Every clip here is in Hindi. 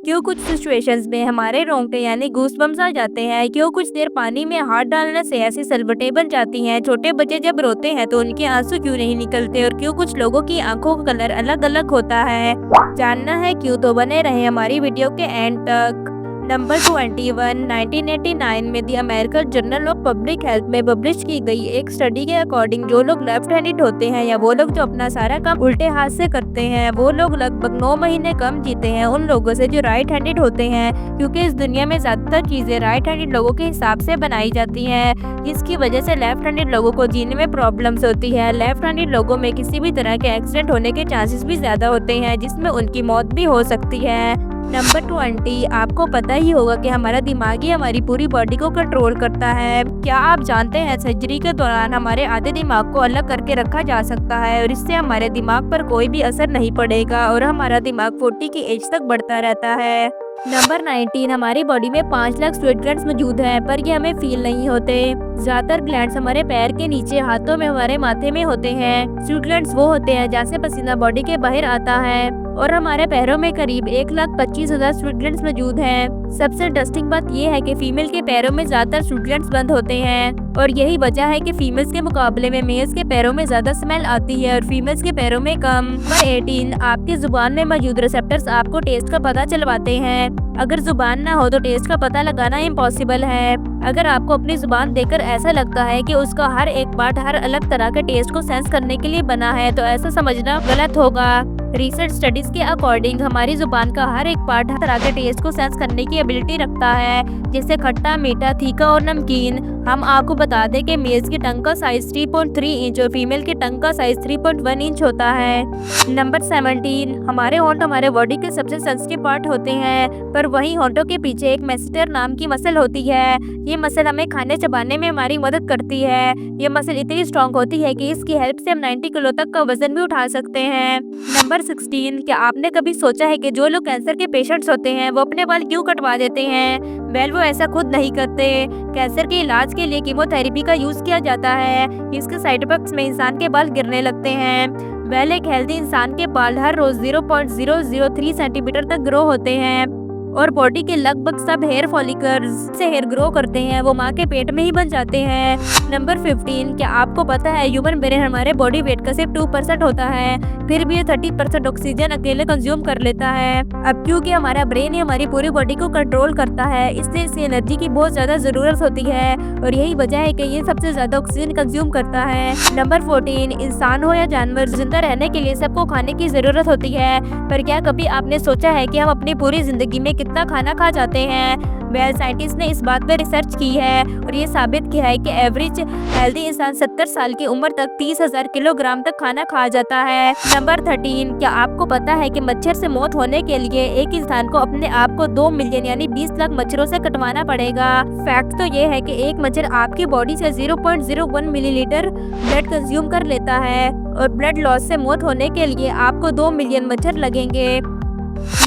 क्यों कुछ सिचुएशंस में हमारे रोंगटे यानी गूज़बम्प्स आ जाते हैं, क्यों कुछ देर पानी में हाथ डालने से ऐसी सलवटें बन जाती हैं, छोटे बच्चे जब रोते हैं तो उनके आंसू क्यों नहीं निकलते और क्यों कुछ लोगों की आंखों का कलर अलग अलग होता है। जानना है क्यों, तो बने रहे हमारी वीडियो के एंड तक। नंबर 21, 1989 में the American journal of public health में पब्लिश की गई एक स्टडी के अकॉर्डिंग जो लोग लेफ्ट हैंडेड होते हैं या वो लोग जो अपना सारा काम उल्टे हाथ से करते हैं वो लोग लगभग 9 महीने कम जीते हैं उन लोगों से जो राइट हैंडेड होते हैं, क्योंकि इस दुनिया में ज्यादातर चीजें राइट हैंडेड लोगों के हिसाब से बनाई जाती हैं, जिसकी वजह से लेफ्ट हैंडेड लोगों को जीने में प्रॉब्लम्स होती है। लेफ्ट हैंडेड लोगों में किसी भी तरह के एक्सीडेंट होने के चांसेस भी ज्यादा होते हैं, जिसमें उनकी मौत भी हो सकती है। नंबर 20, आपको पता ही होगा कि हमारा दिमाग ही हमारी पूरी बॉडी को कंट्रोल करता है। क्या आप जानते हैं सर्जरी के दौरान हमारे आधे दिमाग को अलग करके रखा जा सकता है और इससे हमारे दिमाग पर कोई भी असर नहीं पड़ेगा और हमारा दिमाग 40 की एज तक बढ़ता रहता है। नंबर 19, हमारी बॉडी में 5 लाख स्वेट ग्लैंड्स मौजूद हैं पर ये हमें फील नहीं होते। ज्यादातर ग्लैंड्स हमारे पैर के नीचे, हाथों में, हमारे माथे में होते हैं। स्वेट ग्लैंड्स वो होते हैं जहाँ से पसीना बॉडी के बाहर आता है और हमारे पैरों में करीब 1,25,000 स्वेट ग्लैंड्स मौजूद हैं। सबसे इंटरेस्टिंग बात यह है कि फीमेल के पैरों में ज्यादातर स्वेट ग्लैंड्स बंद होते हैं और यही वजह है कि फीमेल्स के मुकाबले में मेल्स के पैरों में ज्यादा स्मेल आती है और फीमेल्स के पैरों में कम। नंबर 18, आपकी जुबान में मौजूद रिसेप्टर्स आपको टेस्ट का पता चलवाते हैं। अगर जुबान ना हो तो टेस्ट का पता लगाना इम्पॉसिबल है। अगर आपको अपनी जुबान देखकर ऐसा लगता है कि उसका हर एक पार्ट हर अलग तरह के टेस्ट को सेंस करने के लिए बना है तो ऐसा समझना गलत होगा। रिसर्च स्टडीज के अकॉर्डिंग हमारी जुबान का हर एक पार्ट हर तरह के टेस्ट को सेंस करने की एबिलिटी रखता है, जैसे खट्टा, मीठा, तीखा और नमकीन। हम आपको बता दें कि मेल्स की टंग का साइज 3.3 इंच और फीमेल की टंग का साइज 3.1 इंच होता है। नंबर 17, हमारे होंठ हमारे बॉडी के सबसे सेंसिटिव पार्ट होते हैं, पर वहीं होंठों के पीछे एक मैसेटर नाम की मसल होती है। ये मसल हमें खाने चबाने में हमारी मदद करती है। ये मसल इतनी स्ट्रॉन्ग होती है कि इसकी हेल्प से हम 90 किलो तक का वजन भी उठा सकते हैं। नंबर 16, क्या आपने कभी सोचा है कि जो लोग कैंसर के पेशेंट्स होते हैं वो अपने बाल क्यों कटवा देते हैं? वेल, वो ऐसा खुद नहीं करते। कैंसर के इलाज के लिए कीमोथेरेपी का यूज किया जाता है। इसके साइड इफेक्ट्स में इंसान के बाल गिरने लगते हैं। वेल, एक हेल्दी इंसान के बाल हर रोज 0.003 सेंटीमीटर तक ग्रो होते हैं और बॉडी के लगभग सब हेयर फॉलिकल्स से हेयर ग्रो करते हैं वो माँ के पेट में ही बन जाते हैं। नंबर 15, क्या आपको पता है ह्यूमन ब्रेन हमारे बॉडी वेट का सिर्फ 2% होता है, फिर भी ये 30% ऑक्सीजन अकेले कंज्यूम कर लेता है। अब क्योंकि हमारा ब्रेन ही हमारी पूरी बॉडी को कंट्रोल करता है इसलिए इसे एनर्जी की बहुत ज्यादा जरूरत होती है और यही वजह है कि ये सबसे ज्यादा ऑक्सीजन कंज्यूम करता है। नंबर 14, इंसान हो या जानवर, जिंदा रहने के लिए सबको खाने की जरूरत होती है, पर क्या कभी आपने सोचा है कि हम अपनी पूरी जिंदगी में कितना खाना खा जाते हैं? वेल, साइंटिस्ट ने इस बात पर रिसर्च की है और ये साबित किया है कि एवरेज हेल्दी इंसान 70 साल की उम्र तक 30,000 किलोग्राम तक खाना खा जाता है। नंबर 13, क्या आपको पता है कि मच्छर से मौत होने के लिए एक इंसान को अपने आप को 2 मिलियन यानी 20 लाख मच्छरों से कटवाना पड़ेगा? फैक्ट तो ये है कि एक मच्छर आपकी बॉडी से 0.01 मिलीलीटर ब्लड कंज्यूम कर लेता है और ब्लड लॉस से मौत होने के लिए आपको 2 मिलियन मच्छर लगेंगे।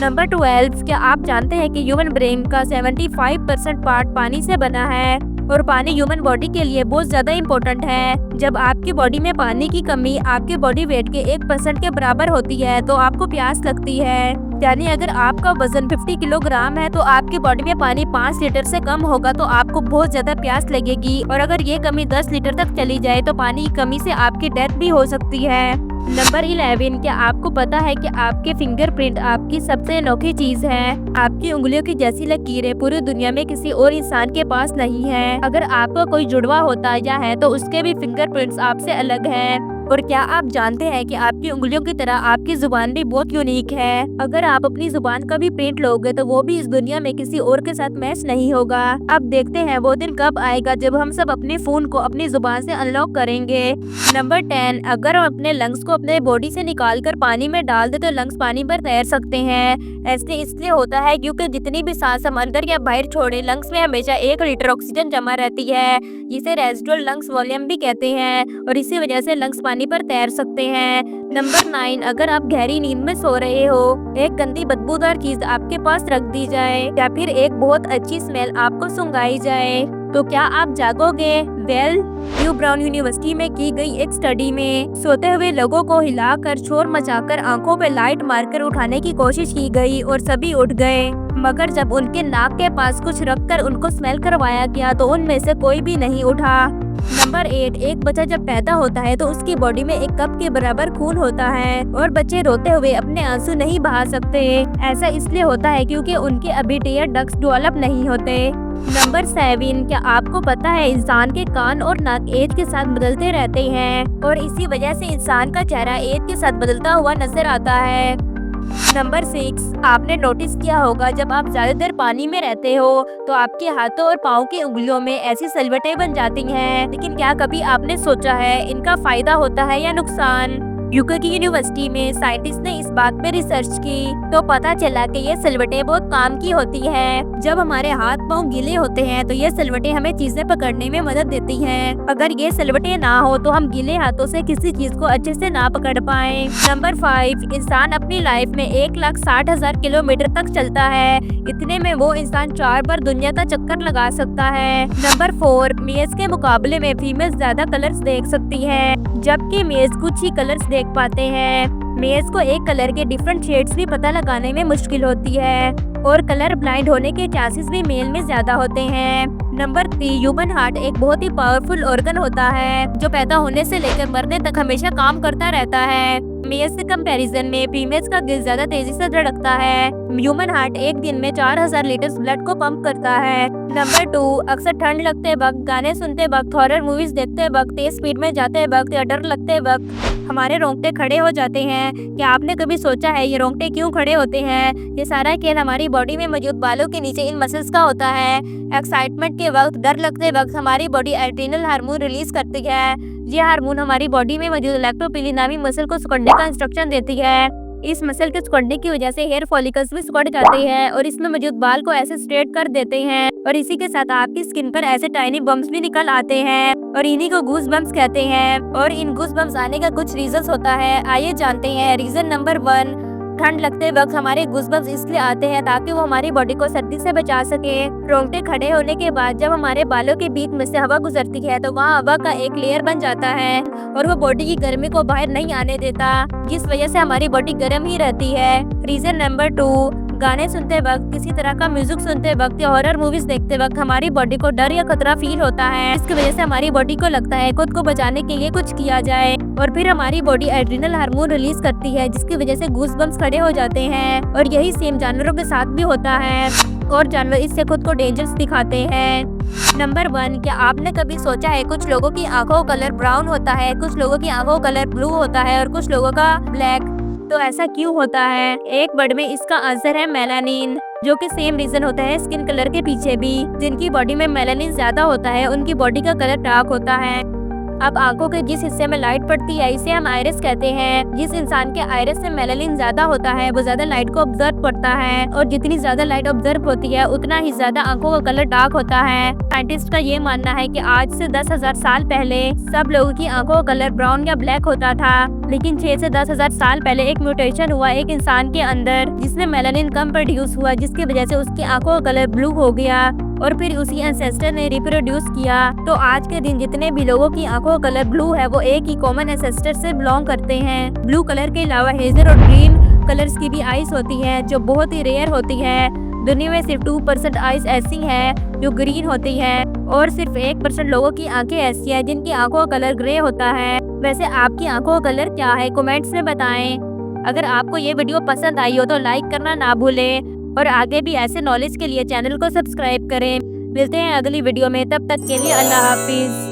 नंबर 12, क्या आप जानते हैं कि ह्यूमन ब्रेन का 75% पार्ट पानी से बना है और पानी ह्यूमन बॉडी के लिए बहुत ज्यादा इम्पोर्टेंट है। जब आपकी बॉडी में पानी की कमी आपके बॉडी वेट के 1% के बराबर होती है तो आपको प्यास लगती है। यानी अगर आपका वजन 50 किलोग्राम है तो आपकी बॉडी में पानी 5 लीटर से कम होगा तो आपको बहुत ज्यादा प्यास लगेगी और अगर ये कमी 10 लीटर तक चली जाए तो पानी की कमी से आपकी डेथ भी हो सकती है। नंबर 11, क्या आपको पता है कि आपके फिंगरप्रिंट आपकी सबसे अनोखी चीज है? आपकी उंगलियों की जैसी लकीरें पूरी दुनिया में किसी और इंसान के पास नहीं है। अगर आपका कोई जुड़वा होता या है तो उसके भी फिंगरप्रिंट्स आपसे अलग हैं। और क्या आप जानते हैं कि आपकी उंगलियों की तरह आपकी जुबान भी बहुत यूनिक है? अगर आप अपनी जुबान का भी प्रिंट लोगे तो वो भी इस दुनिया में किसी और के साथ मैच नहीं होगा। अब देखते हैं वो दिन कब आएगा जब हम सब अपने फोन को अपनी जुबान से अनलॉक करेंगे। नंबर 10, अगर हम अपने लंग्स को अपने बॉडी से निकालकर पानी में डाल दे तो लंग्स पानी पर तैर सकते हैं। ऐसे इसलिए होता है क्योंकि जितनी भी सांस हम अंदर या बाहर छोड़े लंग्स में हमेशा 1 लीटर ऑक्सीजन जमा रहती है, जिसे रेजिडुअल लंग्स वॉल्यूम भी कहते हैं और इसी वजह से लंग्स पानी पर तैर सकते हैं। नंबर 9, अगर आप गहरी नींद में सो रहे हो, एक गंदी बदबूदार चीज आपके पास रख दी जाए या फिर एक बहुत अच्छी स्मेल आपको सुंघाई जाए तो क्या आप जागोगे? न्यू ब्राउन यूनिवर्सिटी में की गई एक स्टडी में सोते हुए लोगों को हिलाकर शोर मचाकर आंखों पे लाइट मारकर उठाने की कोशिश की गई और सभी उठ गए, मगर जब उनके नाक के पास कुछ रखकर उनको स्मेल करवाया गया तो उनमें से कोई भी नहीं उठा। नंबर 8, एक बच्चा जब पैदा होता है तो उसकी बॉडी में 1 कप के बराबर खून होता है और बच्चे रोते हुए अपने आंसू नहीं बहा सकते। ऐसा इसलिए होता है क्योंकि उनके अभी टीयर डक्ट्स डेवलप नहीं होते। नंबर 7, क्या आपको पता है इंसान के कान और नाक एज के साथ बदलते रहते हैं और इसी वजह से इंसान का चेहरा एज के साथ बदलता हुआ नजर आता है। नंबर 6, आपने नोटिस किया होगा जब आप ज्यादा देर पानी में रहते हो तो आपके हाथों और पाँव की उंगलियों में ऐसी सलवटें बन जाती हैं, लेकिन क्या कभी आपने सोचा है इनका फायदा होता है या नुकसान? यूके की यूनिवर्सिटी में साइंटिस्ट ने इस बात पे रिसर्च की तो पता चला कि ये सलवटें बहुत काम की होती हैं। जब हमारे हाथ पाँव गीले होते हैं तो ये सलवटें हमें चीजें पकड़ने में मदद देती हैं। अगर ये सलवटें ना हो तो हम गीले हाथों से किसी चीज को अच्छे से ना पकड़ पाए। नंबर 5, इंसान अपनी लाइफ में 1,60,000 किलोमीटर तक चलता है। इतने में वो इंसान 4 बार दुनिया का चक्कर लगा सकता है। नंबर 4, मेल्स के मुकाबले में फीमेल्स ज्यादा कलर्स देख सकती है, जबकि मेल्स कुछ ही कलर्स देख पाते हैं। मेल्स को एक कलर के डिफरेंट शेड्स भी पता लगाने में मुश्किल होती है और कलर ब्लाइंड होने के चांसेस भी मेल में ज्यादा होते हैं। नंबर 3, ह्यूमन हार्ट एक बहुत ही पावरफुल ऑर्गन होता है जो पैदा होने से लेकर मरने तक हमेशा काम करता रहता है। मेल्स के कंपैरिजन में फीमेल्स का दिल ज्यादा तेजी से धड़कता है। ह्यूमन हार्ट एक दिन में 4000 लीटर ब्लड को पंप करता है। नंबर 2, अक्सर ठंड लगते वक्त, गाने सुनते वक्त, हॉरर मूवीज देखते वक्त, तेज स्पीड में जाते वक्त या डर लगते वक्त हमारे रोंगटे खड़े हो जाते हैं। क्या आपने कभी सोचा है ये रोंगटे क्यों खड़े होते हैं? ये सारा खेल हमारी बॉडी में मौजूद बालों के नीचे इन मसल्स का होता है। एक्साइटमेंट के वक्त, डर लगते वक्त हमारी बॉडी एड्रेनल हार्मोन रिलीज करती है। ये हार्मोन हमारी बॉडी में मौजूद लैक्टोपिली नामी मसल को सिकुड़ने का इंस्ट्रक्शन देती है। इस मसल के सिकुड़ने की वजह से हेयर फॉलिकल्स भी सिकुड़ जाते हैं और इसमें मौजूद बाल को ऐसे स्ट्रेट कर देते हैं और इसी के साथ आपकी स्किन पर ऐसे टाइनी बम्प्स भी निकल आते हैं और इन्हीं को गूस बम्प्स कहते हैं। और इन गूस बम्प्स आने का कुछ रीजंस होता है, आइए जानते हैं। रीजन नंबर 1, ठंड लगते वक्त हमारे गूज़बम्प्स इसलिए आते हैं ताकि वो हमारी बॉडी को सर्दी से बचा सके। रोंगटे खड़े होने के बाद जब हमारे बालों के बीच में से हवा गुजरती है तो वहाँ हवा का एक लेयर बन जाता है और वो बॉडी की गर्मी को बाहर नहीं आने देता, जिस वजह से हमारी बॉडी गर्म ही रहती है। रीजन नंबर 2, गाने सुनते वक्त, किसी तरह का म्यूजिक सुनते वक्त या हॉरर मूवीज देखते वक्त हमारी बॉडी को डर या खतरा फील होता है। इसकी वजह से हमारी बॉडी को लगता है खुद को बचाने के लिए कुछ किया जाए और फिर हमारी बॉडी एड्रेनल हार्मोन रिलीज करती है, जिसकी वजह से गूज़बम्प्स खड़े हो जाते हैं। और यही सेम जानवरों के साथ भी होता है और जानवर इससे खुद को डेंजरस दिखाते हैं। नंबर 1, क्या आपने कभी सोचा है कुछ लोगों की आंखों का कलर ब्राउन होता है, कुछ लोगों की आंखों का कलर ब्लू होता है और कुछ लोगों का ब्लैक? तो ऐसा क्यों होता है? एक वर्ड में इसका आंसर है मेलानिन, जो कि सेम रीजन होता है स्किन कलर के पीछे भी। जिनकी बॉडी में मेलानिन ज्यादा होता है उनकी बॉडी का कलर डार्क होता है। अब आंखों के जिस हिस्से में लाइट पड़ती है इसे हम आइरिस कहते हैं। जिस इंसान के आइरिस से मेलानिन ज्यादा होता है वो ज्यादा लाइट को ऑब्जर्व करता है और जितनी ज्यादा लाइट ऑब्जर्व होती है उतना ही ज्यादा आंखों का कलर डार्क होता है। साइंटिस्ट का ये मानना है कि आज से 10,000 साल पहले सब लोगों की आंखों का कलर ब्राउन या ब्लैक होता था, लेकिन 6 से 10,000 साल पहले एक म्यूटेशन हुआ एक इंसान के अंदर जिसमें मेलानिन कम प्रोड्यूस हुआ, जिसकी वजह से उसकी आंखों का कलर ब्लू हो गया और फिर उसी एंसेस्टर ने रिप्रोड्यूस किया। तो आज के दिन जितने भी लोगों की आंखों का कलर ब्लू है वो एक ही कॉमन एंसेस्टर से बिलोंग करते हैं। ब्लू कलर के अलावा हेजर और ग्रीन कलर्स की भी आइज होती है जो बहुत ही रेयर होती है। दुनिया में सिर्फ 2% आइज ऐसी हैं जो ग्रीन होती है और सिर्फ 1% लोगों की आंखें ऐसी है जिनकी आंखों का कलर ग्रे होता है। वैसे आपकी आंखों का कलर क्या है, कमेंट्स में बताएं। अगर आपको ये वीडियो पसंद आई हो तो लाइक करना ना भूलें और आगे भी ऐसे नॉलेज के लिए चैनल को सब्सक्राइब करें। मिलते हैं अगली वीडियो में, तब तक के लिए अल्लाह हाफिज।